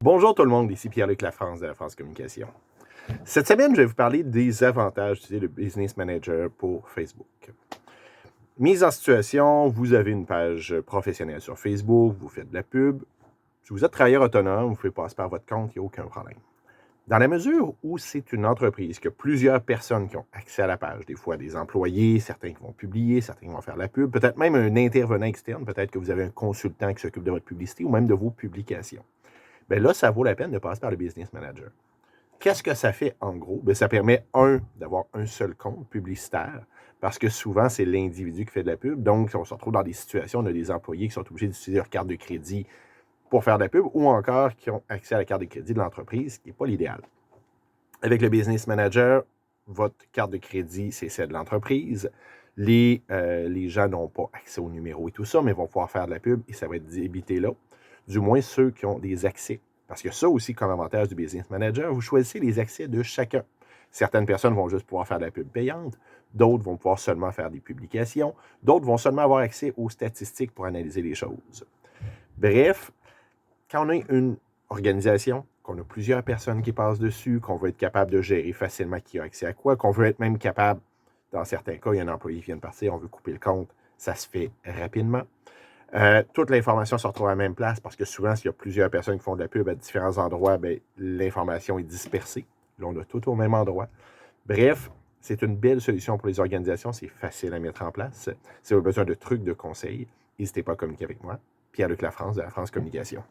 Bonjour tout le monde, ici Pierre-Luc Lafrance de La France Communication. Cette semaine, je vais vous parler des avantages d'utiliser le Business Manager pour Facebook. Mise en situation, vous avez une page professionnelle sur Facebook, vous faites de la pub. Si vous êtes travailleur autonome, vous pouvez passer par votre compte, il n'y a aucun problème. Dans la mesure où c'est une entreprise qui a plusieurs personnes qui ont accès à la page, des fois des employés, certains qui vont publier, certains qui vont faire de la pub, peut-être même un intervenant externe, peut-être que vous avez un consultant qui s'occupe de votre publicité ou même de vos publications. Bien là, ça vaut la peine de passer par le Business Manager. Qu'est-ce que ça fait en gros? Bien, ça permet, d'avoir un seul compte publicitaire, parce que souvent, c'est l'individu qui fait de la pub. Donc, on se retrouve dans des situations, on a des employés qui sont obligés d'utiliser leur carte de crédit pour faire de la pub, ou encore qui ont accès à la carte de crédit de l'entreprise, ce qui n'est pas l'idéal. Avec le Business Manager, votre carte de crédit, c'est celle de l'entreprise. Les gens n'ont pas accès au numéro et tout ça, mais vont pouvoir faire de la pub et ça va être débité là. Du moins ceux qui ont des accès. Parce que ça aussi, comme avantage du Business Manager, vous choisissez les accès de chacun. Certaines personnes vont juste pouvoir faire de la pub payante, d'autres vont pouvoir seulement faire des publications, d'autres vont seulement avoir accès aux statistiques pour analyser les choses. Bref, quand on a une organisation, qu'on a plusieurs personnes qui passent dessus, qu'on veut être capable de gérer facilement qui a accès à quoi, qu'on veut être même capable, dans certains cas, il y a un employé qui vient de partir, on veut couper le compte, ça se fait rapidement. Toute l'information se retrouve à la même place parce que souvent, s'il y a plusieurs personnes qui font de la pub à différents endroits, bien, l'information est dispersée. Là, on a tout au même endroit. Bref, c'est une belle solution pour les organisations. C'est facile à mettre en place. Si vous avez besoin de trucs, de conseils, n'hésitez pas à communiquer avec moi. Pierre-Luc Lafrance de La France Communication.